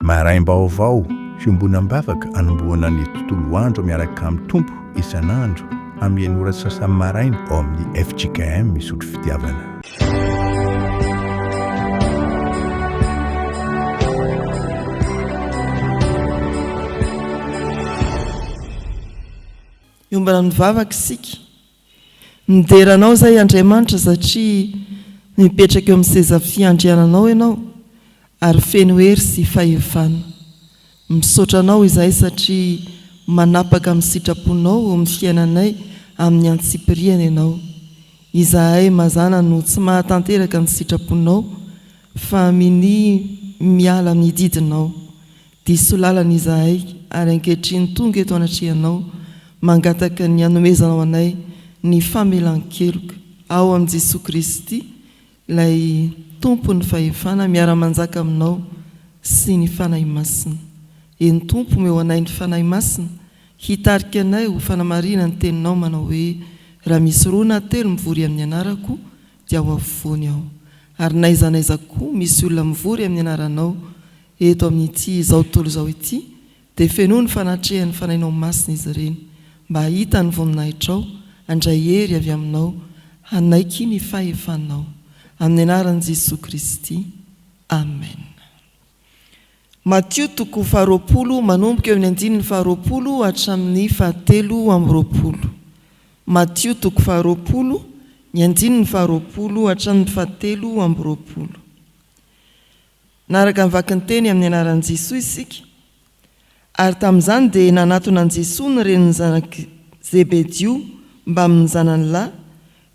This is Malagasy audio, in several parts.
maraim-baovao fiombonam-bavaka anomboana ny tontolo andro miaraka amin'ny tompo isan'andro amin'ny ora sasany maraina ao amin'ny FJKM misotro fitiavana. iombana mivavaka isika mideranao zay Andriamanitra satria mipetraka eo amin'ny seza fiandriananao ianao ary feno hery sy fahefana. Misotranao izahay satria manapaka amin'ny sitraponao amin'ny fiainanay amin'ny antsipiriana ianao. Izahay mazana no tsy mahatanteraka amin'ny sitraponao fa miala amin'ny didinao. Diso lalana izahay ary ankehitriny tonga eto anatrehanao mangataka ny anomezanao anay ny famelan-keloka ao amin'ny Jesosy Kristy ilay tompo ny fahefana miara-manjaka aminao sy ny fanahy masina. Eny tompo meo anay ny fanahy masina hitarika anay ho fanamarina ny teninao manao hoe raha misy roa na telo mivory amin'ny anarako dia ao afovoany aho. Ary naizanaiza koa misy olona mivory amin'ny anaranao eto amin'ity izao tontolo izao ity dia fenoa ny fanatrehan'ny fanahinao masina izy ireny mba hita ny voninahitrao handray hery avy aminao hanaiky ny fahefanao amin'ny anaran'i Jesosy Kristy. Amen. Matthieu toko 20 manomboka eo amin'ny 9:20 hatramin'ny 7:20. Matthieu toko 20 ny 9:20 hatramin'ny 7:20. Naraka mivaky ny teny amin'ny anaran'i Jesosy isika. Ary tamin'izany dia nanatona an Jesosy ny reniny zanaky Zebedio mba amin'ny zanany lahy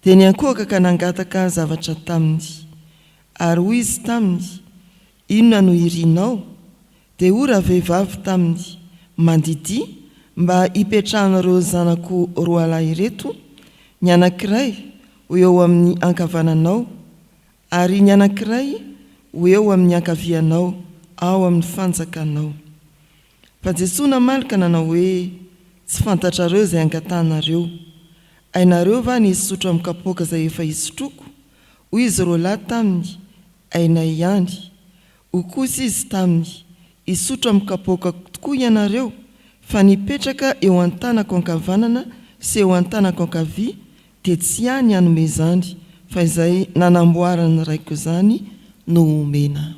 dia niankohaka ka nangataka zavatra taminy. Ary hoy izy taminy, inona no irianao? Dia ora vehivavy taminy, mandidi mba hipetrahanareo zanako roa lahy ireto, ny anankiray ho eo amin'ny ankavananao ary ny anankiray ho eo amin'ny ankavianao ao amin'ny fanjakanao. Fa Jesosy namalaka nanao hoe tsy fantatrareo izay angatanareo. Ainareo va ny isotro amin'ny kapoaka izay efa isotroko? Hoy izy roa lahy taminy, ainay ihany. Ho kosa izy taminy, isotro amin'ny kapoaka tokoa ianareo fa nipetraka eo an-tanako ankavanana sy eo an-tanako ankavia dia tsy ihany hanome izany fa izay nanamboarany raiko izany no omena.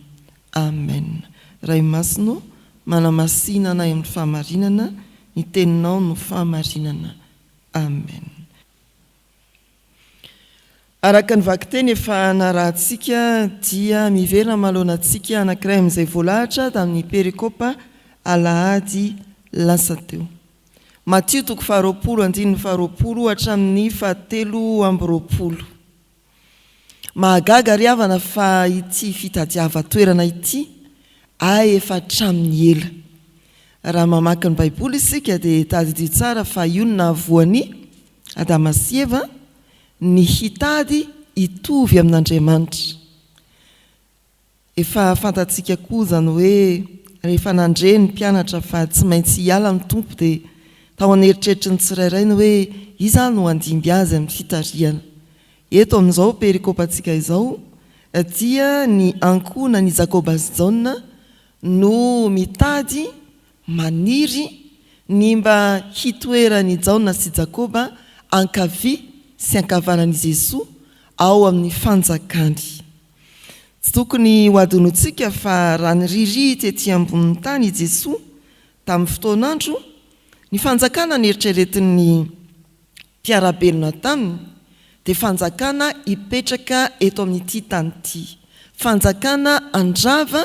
Amen. Ray masino manamasina anay amin'ny fahamarinana, ny teninao no fahamarinana. Amen. Araka ny vaky teny efa narahantsika dia miverina maloanantsika anankiray amin'izay voalahatra tamin'ny perikopa alahady lasa teo. Matthieu toko 20:20 hatramin'ny 7:20. Mahagaga ry havana fa ity fitadiava-toerana ity efa hatramin'ny ela. Raha mamaky ny Baiboly isika dia tadidio tsara fa io no nahavoany Adama sy Eva ny hitady hitovy amin'Andriamanitra. Efa fantatsika koa zany hoe rehefa nandre ny mpianatra fa tsy maintsy hiala amin'ny tompo dia tao an'eritreritry ny tsirairay ny hoe iza no andimby azy amin'ny fitariana. Eto amin'izao perikopantsika izao dia ny ankohona ny Jakoba sy Jaona no mitady maniry ny mba hitoerany Jaona sy Jakoba ankavia sy ankavanan'i Jesosy ao amin'ny fanjakany. Tsy tokony ho adonontsika fa raha nyriry tetỳ ambonin'ny tany Jesosy tamin'ny fotoanandro, ny fanjakana nieritreretin'ny mpiarabelona taminy dia fanjakana hipetraka eto amin'ity tany ity. Fanjakana andrava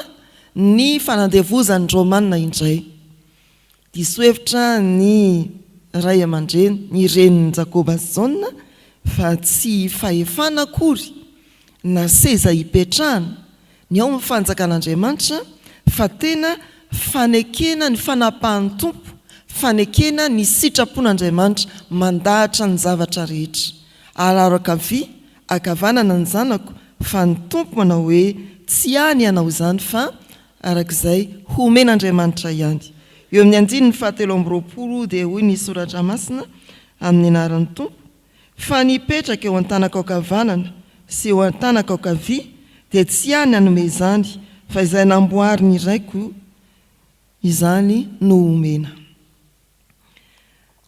ny fanandevozan'ny Romanina indray. Diso hevitra ny ray aman-dreny, ny renin'ny Jakoba sy Jaona, fa tsy fahefana akory na seza hipetrahana ny ao amin'ny fanjakan'Andriamanitra fa tena fanekena ny fanapahan'ny tompo, fanekena ny sitrapon'Andriamanitra mandahatra ny zavatra rehetra. Alaro ankavia akavanana ny zanako fa ny tompo manao hoe tsy hany ianao izany fa arak'izay homen'Andriamanitra ihany. Eo amin'ny 7:20 dia hoy ny soratra masina amin'ny anaran'ny tompo, fa nipetraka eo an-tanako ankavanana sy eo an-tanako ankavia dia tsy hany hanome izany fa izay namboary ny raiko izany no omena.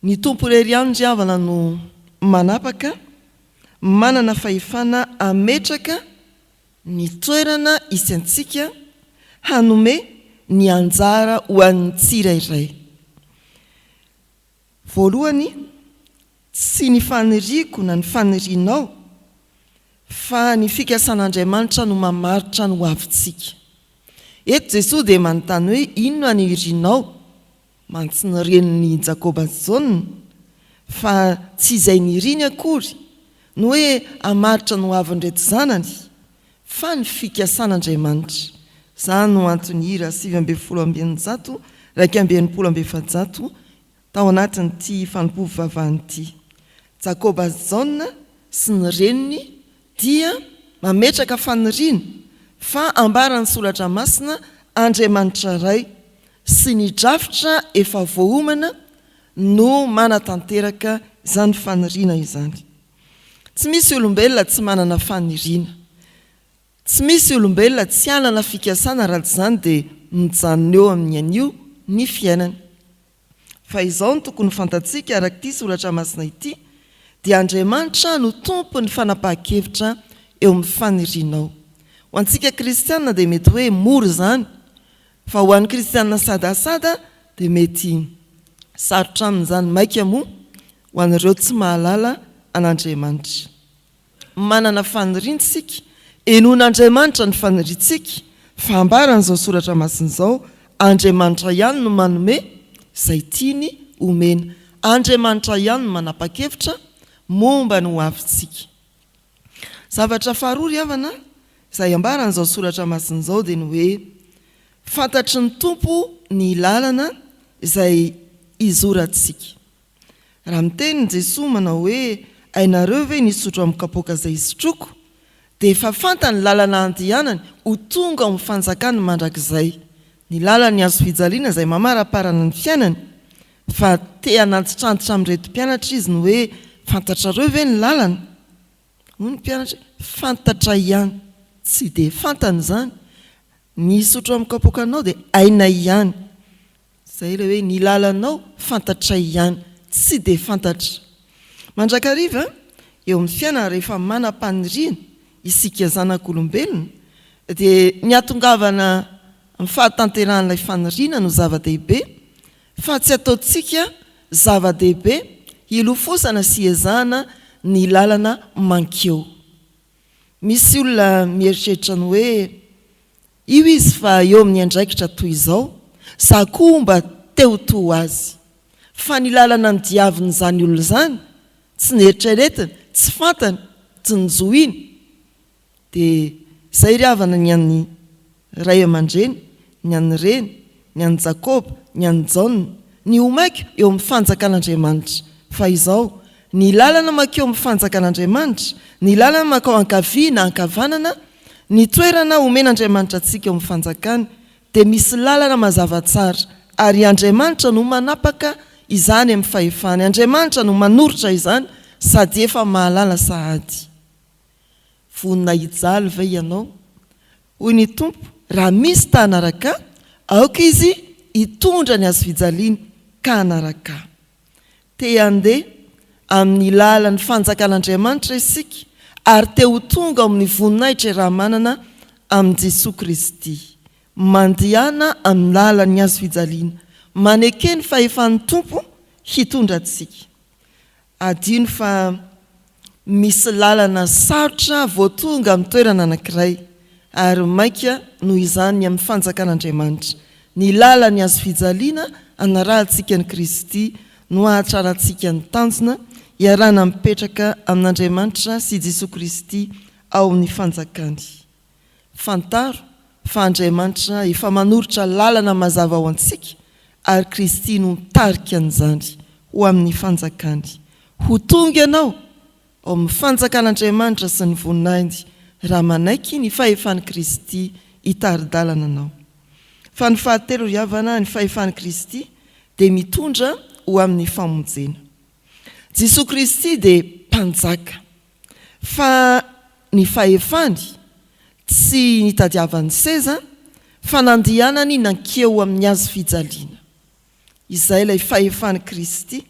Ny tompo irery ihany ndry havana no manapaka, manana fahefana ametraka ny toerana isy antsika hanome ny anjara ho an'ny tsirairay. Voalohany, tsy ny faniriako na ny fanirinao, fa ny fikasan'Andriamanitra no mamaritra ny ho avintsika. Eto Jesosy dia manontany hoe inona anirinao, mantsy nireniny Jakoba Jona, fa tsy izay niriny akory no hoe hamaritra ny ho avin'ireto zanany, fa ny fikasan'Andriamanitra. Izany no antony hira 7:100, 2:100 tao anatin'ity fanompovavahanyity. Jakoba Jona sy ny reniny dia mametraka faniriana, fa ambarany soratra masina Andriamanitra ray sy ny drafitra efa voaomana no manatanteraka izany faniriana izany. Tsy misy olombelona tsy manana faniriana. Tsy misy olombelona tsy hanana fikasana raha izany dia mijanona eo amin'ny anio ny fiainany. Fa izao no tokony fantatsika araka ity soratra masina ity, dia Andriamanitra no tompo ny fanapahan-kevitra eo amin'ny fanirianao. Ho antsika kristianina dia mety hoe mora izany, fa ho an'ny kristianina sadasada dia mety sarotra amin'izany maika moa ho an'ireo tsy mahalala an'Andriamanitra. Manana faniriantsika, enon'Andriamanitra ny faniriantsika, fa ambaran'izao soratra masina izao, Andriamanitra ihany no manome izay tiany omena. Andriamanitra ihany no manapa-kevitra momba ny ho avintsika. Zavatra faharoa ry havana, izay ambaran'izao soratra masina izao dia ny hoe fantatry ny tompo ny lalana izay izorantsika. Raha miteny Jesosy manao hoe ainareo ve nisotro amin'ny kapoaka izay isotroko, dia efa fantany lalana andehanany ho tonga amin'ny fanjakany mandrakizay. Ny lalany azo fijaliana izay mamaraparana ny fiainany, fa te hanantitrantitra amin'ireto mpianatra izy ny hoe fantatrareo ve ny lalana? Hoy ny mpianatra, fantatra ihany, tsy dia fantany izany. Ny sotro amin'ny kapoakanao dia aina ihany. Izay ilay hoe ny lalanao fantatra ihany, tsy dia fantatra. Mandrakariva eo amin'ny fiainana rehefa manam-paniriana isika zanak'olombelona, dia ny atongavana amin'ny fahatanteran'ilay faniriana no zava-dehibe, fa tsy ataontsika zava-dehibe hilofosana sy hiezahana ny lalana mankeo. Misy olona mieritreritra ny hoe io izy fa eo amin'ny andraikitra toy izao, za koa mba teo to azy. Fa ny lalana ny diavin'izany olona izany, tsy nieritreretiny, tsy fantany, tsy nijoiny. Dia izay ry havana ny an'ny ray aman-dreny, ny an'ny reny, ny an'ny Jakoba, ny an'ny Jona, ny omaika eo amin'ny fanjakan'Andriamanitra. Fa izao, ny lalana makeo amin'ny fanjakan'Andriamanitra, ny lalana makao ankavia na ankavanana, ny toerana omen'Andriamanitra antsika eo amin'ny fanjakany, dia misy lalana mazava tsara, ary Andriamanitra no manapaka izany amin'ny fahefany. Andriamanitra no manoritra izany, sady efa mahalala sahady. Vonina hijaly ve ianao? Hoy ny tompo, raha misy ta hanaraka, aoka izy hitondra ny azo fijaliany ka hanaraka. Te handeha amin'ny lalan'ny fanjakan'Andriamanitra isika, ary te ho tonga amin'ny voninahitra raha manana amin'i Jesosy Kristy. Mandihana amin'ny lalan'ny azo fijaliana, manekeny fahefan'ny tompo hitondra antsika. Adino fa misy lalana sarotra voatonga amin'ny toerana anankiray, ary maika noho izany amin'ny fanjakan'Andriamanitra. Ny lalany azo fijaliana hanarahantsika ny Kristy no hahatrarantsika ny tanjona iarana mipetraka amin'Andriamanitra sy Jesosy Kristy ao amin'ny fanjakany. Fantaro fa Andriamanitra efa manoritra lalana mazava ao antsika, ary Kristy no mitarika an'izany ho amin'ny fanjakany. Ho tonga ianao ao amin'ny fanjakan'Andriamanitra sy ny voninahiny, raha manaiky ny fahefan'i Kristy hitari-dalana anao. Fa ny fahatelo ry havana, ny fahefan'i Kristy dia mitondra ho amin'ny famonjena. Jesosy Kristy dia mpanjaka, fa ny fahefany tsy nitadiavan'ny seza, fanandianany nankeo amin'ny azo fijaliana. Izay ilay fahefana Kristy,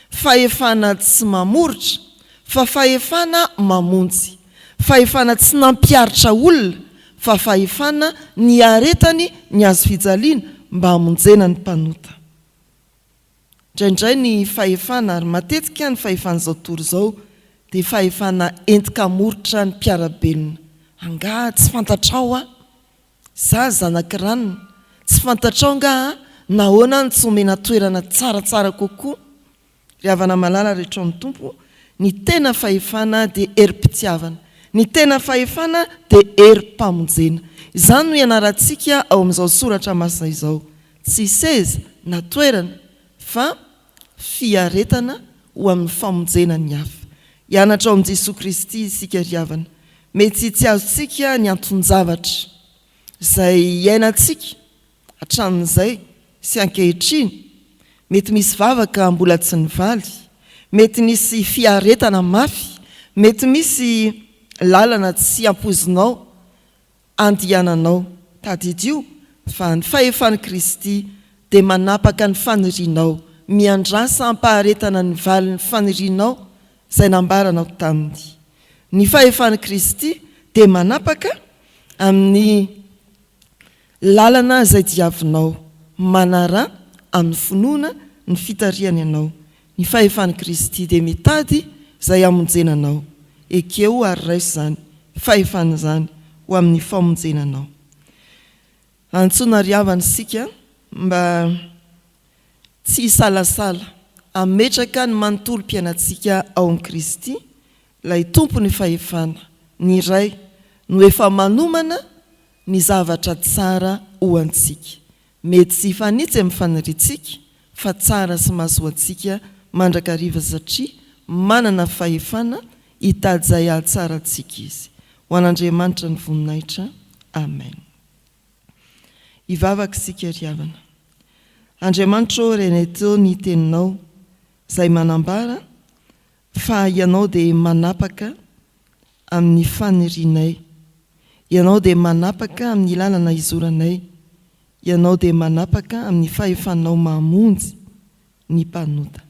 fahefana tsy mamoritra fa fahefana mamonjy, fahefana tsy nampiaritra olona fa fahefana ny aretany ny azo fijaliana mba hamonjena ny mpanota. Indraindray ny fahefana ary matetika ny fahefana zao tontolo zao dia fahefana entika moritra ny mpiarabelona. Anga tsy fantatrao za zanak'iranina, tsy fantatrao nga nahoana ny tsy omena toerana tsaratsara kokoa. Ry havana malala rehetra amin'ny tompo, ny tena fahefana dia erim-pitiavana, ny tena fahefana dia erim-pamonjena. Izany no ianarantsika ao amin'izao soratra masina izao, tsy seza na toerana fa fiaretana ho amin'ny famonjena ny hafa. Hianatra ao amin'i Jesosy Kristy isika ry havana, mety tsy azontsika ny anton-javatra izay iainantsika hatramin'izay sy ankehitriny. Mety misy vavaka mbola tsy nivaly, mety misy fiaretana mafy, mety misy lalana tsy ampozinao andiananao. Tadidio fa ny fahefany Kristy dia manapaka ny fanirianao, miandrasa ampaharetana ny valy ny fanirianao izay nambaranao taminy. Ny fahefany Kristy dia manapaka amin'ny lalana izay diavinao, manara amin'ny finoana ny fitariany ianao. Ny fahefany Kristy dia mitady izay amonjenanao. Ekeo ary raiso zany fahefana zany ho amin'ny famonjenanao. Antsona ry havana isika mba tsy hisalasala, ametraka ny manontolo mpiainatsika ao amin'ny Kristy, ilay tompony fahefana, ny iray no efa manomana ny zavatra tsara ho antsika. Mety tsy hifanitsy amin'ny faniritsika fa tsara sy mahasoa antsika mandrakariva satria manana fahefana hitady izay ahatsara antsika izy. Ho an'Andriamanitra ny voninahitra. Amen. Hivavaka isika ry havana. Andriamanitra o renay teo ny teninao izay manambara fa ianao dia manapaka amin'ny fanirianay, ianao dia manapaka amin'ny lalana izoranay, ianao dia manapaka amin'ny fahefanao mamonjy ny mpanota.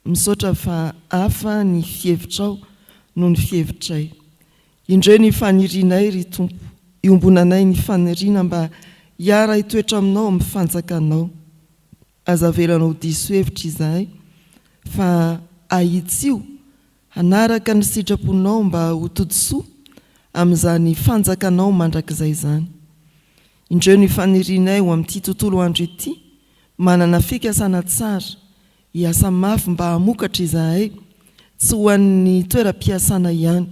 Misaotra fa hafa ny fihevitrao noho ny fihevitray. Indreo ny fanirianay ry Tompo, iombonanay ny faniriana mba hiara hitoetra aminao amin'ny fanjakanao. Azavelanao diso hevitra izahay fa ahitsio hanaraka ny sitraponao mba ho totosoa amin'izany fanjakanao mandrakizay zany. Indreo ny fanirianay ho amin'ity tontolo andro ity, manana fikasana tsara, hiasa mafy mba hamokatra izahay, tsy ho an'ny toeram-piasana ihany,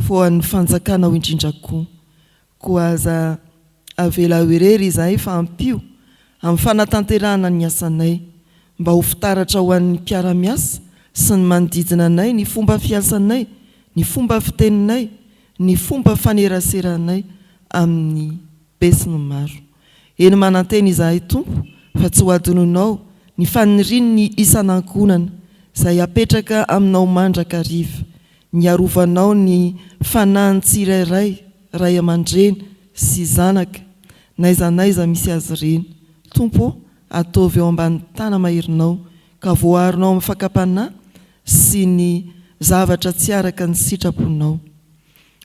fa ho an'ny fanjakanao indrindra koa. Koa aza avela hoerery izahay fa ampio amin'ny fanatanterahana ny asanay, mba ho fitaratra ho an'ny mpiara-miasa sy ny manodidina anay ny fomba fiasanay, ny fomba fiteninay, ny fomba faneraseranay amin'ny be sy ny maro. Eny manantena izahay Tompo fa tsy ho adononao ny faniriany ny isan'ankonana izay apetraka aminao mandrakariva, ny arovanao ny fanahy tsirairay, ray aman-dreny sy zanaka, naiza misy azy ireny. Tompo, ataovy eo ambany tana mahirinao ka voaharinao amin'ny fakapanahy sy ny zavatra tsy araka ny sitraponao.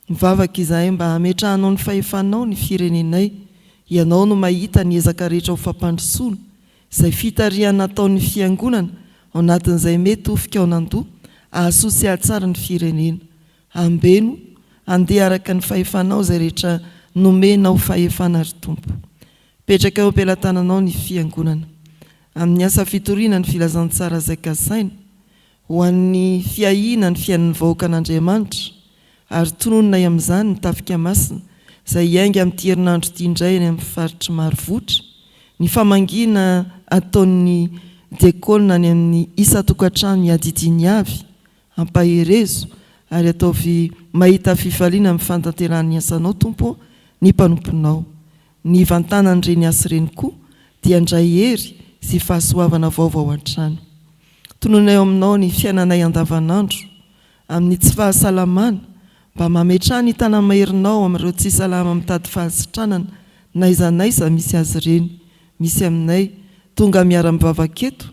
Mivavaka izahay mba hametrahanao ny fahefanao ny firenenay, ianao no mahita ny ezaka rehetra ho fampandrosoana izay fitariana nataon'ny fiangonana ao anatin'izay mety ho fikaonandoha ahasoa sy ahatsara ny firenena. Ambeno andeha araka ny fahefanao izay rehetra nomenao fahefana ry Tompo. Petraka eo am-pelantananao ny fiangonana amin'ny asa fitoriana ny filazantsara izay kasaina ho an'ny fiahina ny fiainan'ny vahoaka an'Andriamanitra, ary tononona amin'izany ny tafika masina izay hiainga amin'ity herinandro ity indray eny amin'ny faritry marovotra, ny famangina ataon'ny diakonina ny amin'ny isa-tokantrano hiadidiny avy ampaherezo, ary ataovy mahita fifaliana amin'ny fantanterahany asanao Tompo ny mpanomponao. Ny vantanan'ireny asa ireny koa dia andray hery sy fahasoavana vaovao an-trano. Tononay aminao ny fiainanay andavanandro amin'ny tsy fahasalamana, mba mametrahany tanamaherinao amin'ireo tsy salama mitady fahasitranana naizanaiza misy azy ireny, misy aminay tonga miara-mivavaketo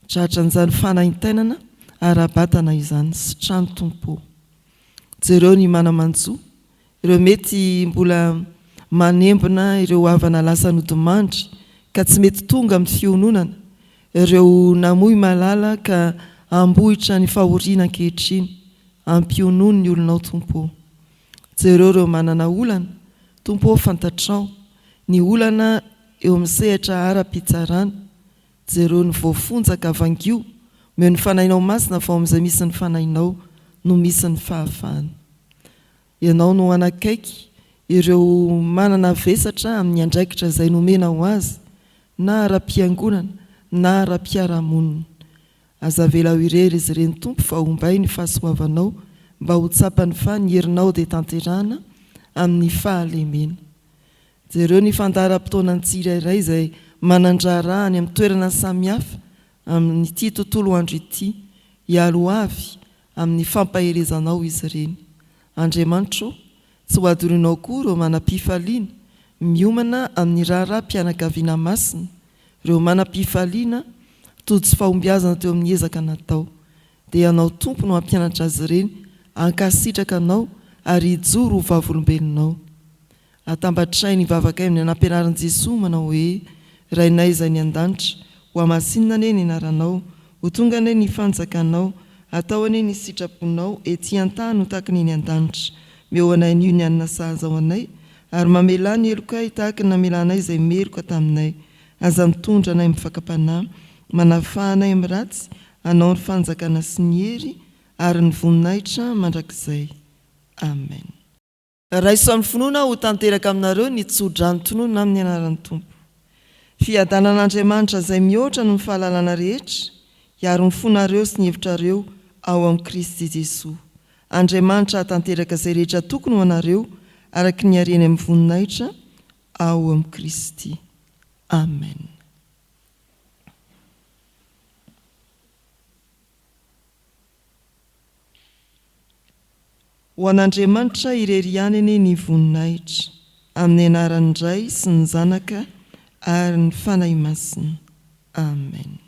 tratra an'izany fanahintainana ara-batana izany sy trano tompo. Jereo ny manamanjo, ireo mety mbola manembona ireo havana lasa nodimandry ka tsy mety tonga amin'ny fiononana, ireo namoy malala ka ambohitra ny fahoriana ankehitriny, ampionono ny olonao tompo. Jereo ireo manana olana, tompo fantatrao ny olana eo amin'ny sehatra ara-pitsarana. Jereo ny voafonjaka vangio, meo ny fanahinao masina fa amin'izay misy ny fanahinao no misy ny fahafahana. Ianao no anakaiky ireo manana vesatra amin'ny andraikitra izay nomena ho azy, na ara-piangonana na ara-piarahamonina. Aza vela ho irery izy ireny tompo fa hombay ny fahasoavanao mba ho tsapany fa ny herinao dia tanterahana amin'ny fahalemena. Jereo ny fandaharam-potoana ny tsirairay izay manandrarahany amin'ny toerana samihafa amin'ity tontolo andro ity, hialo avy amin'ny fampaherezanao izy ireny. Andriamanitro, tsy ho adorinao koa ireo manam-pifaliana miomana amin'ny raharaha-mpianakaviana masina, ireo manam-pifaliana tody sy fahombiazana teo amin'ny ezaka natao. Dia ianao tompo no hampianatra azy ireny, hankasitraka anao ary hijoro ho vavolombelonao. Atambatray ny vavaka amin'ny anampianaran'i Jesosy manao hoe: Rainay izay ny an-danitra, ho hamasinina ane ny anaranao, ho tonga ane ny fanjakanao, atao ane ny sitraponao, ety an-tany ho tahaka ny an-danitra. Meo anay ny ny anina sahaza ao anay, ary mamela ny elokay tahaka ny namelanay izay meloka taminay. Aza mitondra anay mifakapanahy, manafahanay amin'ny ratsy, anao ny fanjakana sy ny hery ary ny voninahitra mandrakizay. Amen. Raiso amin'ny finoana ho tanteraka aminareo ny tsodrano tonoana amin'ny anaran'ny Tompo. Fiadanan'Andriamanitra izay mihoatra no ny fahalalana rehetra, hiaro ny fonareo sy ny hevitrareo ao amin'ny Kristy Jesosy. Andriamanitra tanteraka izay rehetra tokony ho anareo araka ny hareny amin'ny voninahitra ao amin'ny Kristy. Amen. Ho an'Andriamanitra irery ihany ny voninahitra, amin'ny anaran'ny Ray sy ny Zanaka ary ny fanahy masina. Amen.